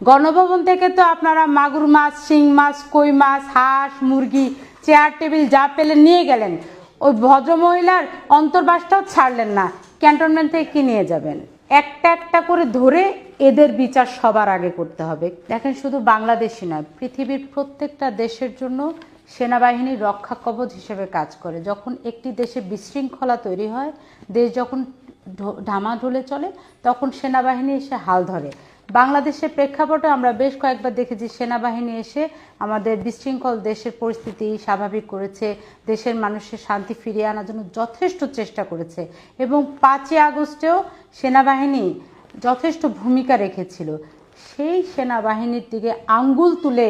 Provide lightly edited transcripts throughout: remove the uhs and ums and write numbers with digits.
গণভবন থেকে তো আপনারা মাগুর মাছ, শিং মাছ, কই মাছ, হাঁস, মুরগি, চেয়ার টেবিল যা পেলেন নিয়ে গেলেন। ওই ভদ্রমহিলার অন্তর্বাসটাও ছাড়লেন না। ক্যান্টনমেন্ট থেকে কি নিয়ে যাবেন? একটা একটা করে ধরে এদের বিচার সবার আগে করতে হবে। দেখেন, শুধু বাংলাদেশই নয়, পৃথিবীর প্রত্যেকটা দেশের জন্য সেনাবাহিনী রক্ষা কবচ হিসেবে কাজ করে। যখন একটি দেশে বিশৃঙ্খলা তৈরি হয়, দেশ যখন ঢামাঢোলে চলে, তখন সেনাবাহিনী এসে হাল ধরে। বাংলাদেশের প্রেক্ষাপটে আমরা বেশ কয়েকবার দেখেছি সেনাবাহিনী এসে আমাদের বিশৃঙ্খল দেশের পরিস্থিতি স্বাভাবিক করেছে, দেশের মানুষের শান্তি ফিরিয়ে আনার জন্য যথেষ্ট চেষ্টা করেছে। এবং 5ই আগস্টেও সেনাবাহিনী যথেষ্ট ভূমিকা রেখেছিল। সেই সেনাবাহিনীর দিকে আঙ্গুল তুলে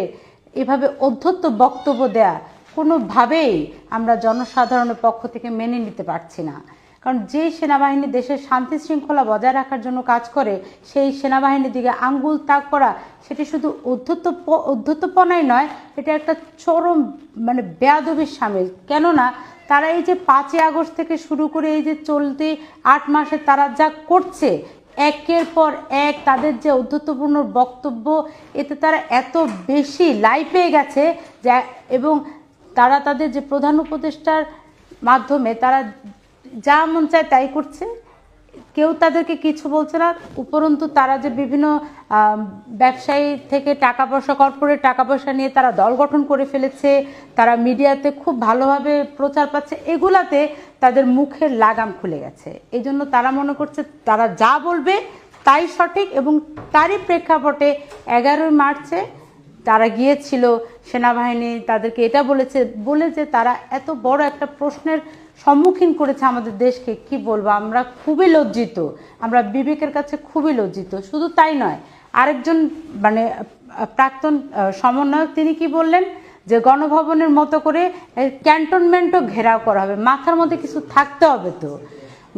এভাবে অধ্যত্ত বক্তব্য দেয়া কোনোভাবেই আমরা জনসাধারণের পক্ষ থেকে মেনে নিতে পারছি না। কারণ যে সেনাবাহিনী দেশের শান্তি শৃঙ্খলা বজায় রাখার জন্য কাজ করে, সেই সেনাবাহিনীর দিকে আঙ্গুল তাক করা, সেটি শুধু অধ্যত্তপনাই নয়, এটা একটা চরম বেয়াদবির শামিল। কেননা তারা এই যে 5ই আগস্ট থেকে শুরু করে এই যে চলতি 8 মাসে তারা যা করছে, একের পর এক তাদের যে অধ্যত্বপূর্ণ বক্তব্য, এতে তারা এত বেশি লাই পেয়ে গেছে যা, এবং তারা তাদের যে প্রধান উপদেষ্টার মাধ্যমে তারা যা মন চায় তাই করছে, কেউ তাদেরকে কিছু বলছে না। উপরন্তু তারা যে বিভিন্ন ব্যবসায়ী থেকে টাকা পয়সা, কর্পোরেট টাকা পয়সা নিয়ে তারা দল গঠন করে ফেলেছে, তারা মিডিয়াতে খুব ভালোভাবে প্রচার পাচ্ছে, এগুলাতে তাদের মুখের লাগাম খুলে গেছে। এই জন্য তারা মনে করছে তারা যা বলবে তাই সঠিক। এবং তারই প্রেক্ষাপটে 11ই মার্চে তারা গিয়েছিল, সেনাবাহিনী তাদেরকে এটা বলে যে তারা এত বড় একটা প্রশ্নের সম্মুখীন করেছে আমাদের দেশকে। কি বলবো, আমরা খুবই লজ্জিত, আমরা বিবেকের কাছে খুবই লজ্জিত। শুধু তাই নয়, আরেকজন প্রাক্তন সমন্বয়ক তিনি কি বললেন, যে গণভবনের মতো করে ক্যান্টনমেন্টও ঘেরাও করা হবে। মাথার মধ্যে কিছু থাকতে হবে তো।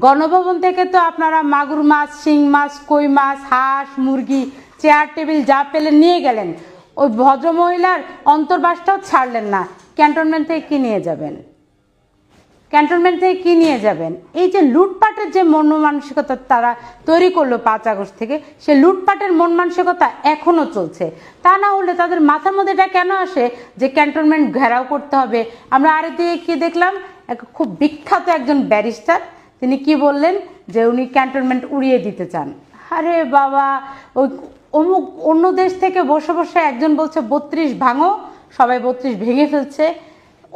গণভবন থেকে তো আপনারা মাগুর মাছ, শিং মাছ, কই মাছ, হাঁস, মুরগি, চেয়ার টেবিল যা পেলেন নিয়ে গেলেন। ওই ভদ্রমহিলার অন্তর্বাসটাও ছাড়লেন না। ক্যান্টনমেন্ট থেকে কি নিয়ে যাবেন? ক্যান্টনমেন্ট থেকে কি নিয়ে যাবেন? এই যে লুটপাটের যে মন মানসিকতা তারা তৈরি করলো 5 আগস্ট থেকে, সে লুটপাটের মন মানসিকতা এখনো চলছে। তা না হলে তাদের মাথার মধ্যে এটা কেন আসে যে ক্যান্টনমেন্ট ঘেরাও করতে হবে? আমরা আরেকদিকে কি দেখলাম, খুব বিখ্যাত একজন ব্যারিস্টার তিনি কি বললেন, যে উনি ক্যান্টনমেন্ট উড়িয়ে দিতে চান। আরে বাবা, ওই অমুক অন্য দেশ থেকে বসে বসে একজন বলছে 32 ভাঙো, সবাই 32 ভেঙে ফেলছে,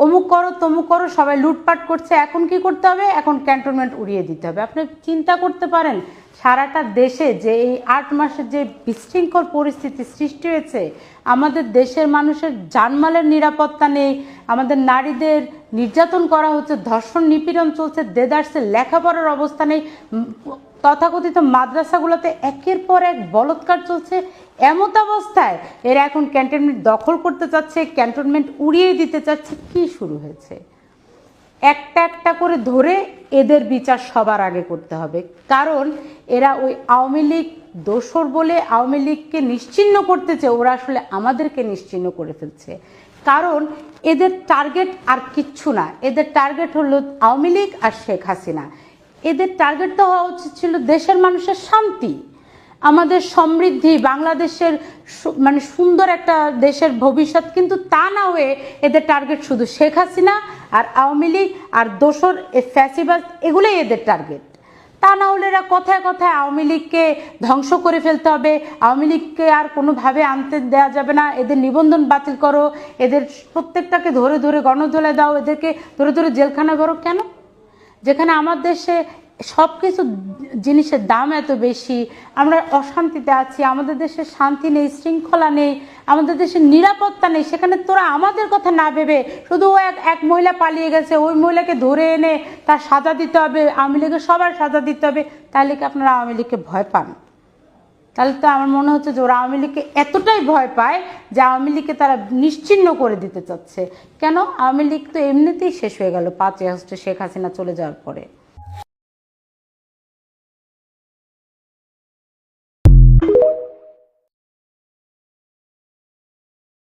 অমুক করো তমুক করো, সবাই লুটপাট করছে। এখন কি করতে হবে? এখন ক্যান্টনমেন্ট উড়িয়ে দিতে হবে। আপনি চিন্তা করতে পারেন, সারাটা দেশে যে এই 8 মাসের যে বিশৃঙ্খল পরিস্থিতি সৃষ্টি হয়েছে, আমাদের দেশের মানুষের জানমালের নিরাপত্তা নেই, আমাদের নারীদের নির্যাতন করা হচ্ছে, ধর্ষণ নিপীড়ন চলছে, দেদারসে লেখাপড়ার অবস্থা নেই, তথাকথিত মাদ্রাসাগুলোতে একের পর এক বলৎকার চলছে। এমত অবস্থায় এরা এখন ক্যান্টনমেন্ট দখল করতে চাচ্ছে, ক্যান্টনমেন্ট উড়িয়ে দিতে চাচ্ছে। কি শুরু হয়েছে? একটা একটা করে ধরে এদের বিচার সবার আগে করতে হবে। কারণ এরা ওই আওয়ামী লীগ দোসর বলে আওয়ামী লীগকে নিশ্চিহ্ন করতেছে, ওরা আসলে আমাদেরকে নিশ্চিহ্ন করে ফেলছে। কারণ এদের টার্গেট আর কিচ্ছু না, এদের টার্গেট হলো আওয়ামী লীগ আর শেখ হাসিনা। এদের টার্গেট তো হওয়া উচিত ছিল দেশের মানুষের শান্তি, আমাদের সমৃদ্ধি, বাংলাদেশের সুন্দর একটা দেশের ভবিষ্যৎ। কিন্তু তা না হয়ে এদের টার্গেট শুধু শেখ হাসিনা আর আওয়ামী লীগ আর দোসর ফ্যাসিবাদ, এগুলোই এদের টার্গেট। তা না হলে এরা কথায় কথায় আওয়ামী লীগকে ধ্বংস করে ফেলতে হবে, আওয়ামী লীগকে আর কোনোভাবে আনতে দেওয়া যাবে না, এদের নিবন্ধন বাতিল করো, এদের প্রত্যেকটাকে ধরে ধরে গণধোলায় দাও, এদেরকে ধরে ধরে জেলখানায় ভরো। কেন? যেখানে আমার দেশে সব কিছু জিনিসের দাম এত বেশি, আমরা অশান্তিতে আছি, আমাদের দেশে শান্তি নেই, শৃঙ্খলা নেই, আমাদের দেশে নিরাপত্তা নেই, সেখানে তোরা আমাদের কথা না ভেবে শুধু এক মহিলা পালিয়ে গেছে, ওই মহিলাকে ধরে এনে তার সাজা দিতে হবে, আওয়ামী লীগের সবার সাজা দিতে হবে। তাহলে কি আপনারা আওয়ামী লীগকে ভয় পান? তাহলে তো আমার মনে হচ্ছে যে ওরা আওয়ামী লীগকে এতটাই ভয় পায় যে আওয়ামী লীগকে তারা নিশ্চিহ্ন করে দিতে চাচ্ছে। কেন? আওয়ামী লীগ তো এমনিতেই শেষ হয়ে গেল 5 আগস্টে শেখ হাসিনা চলে যাওয়ার পরে।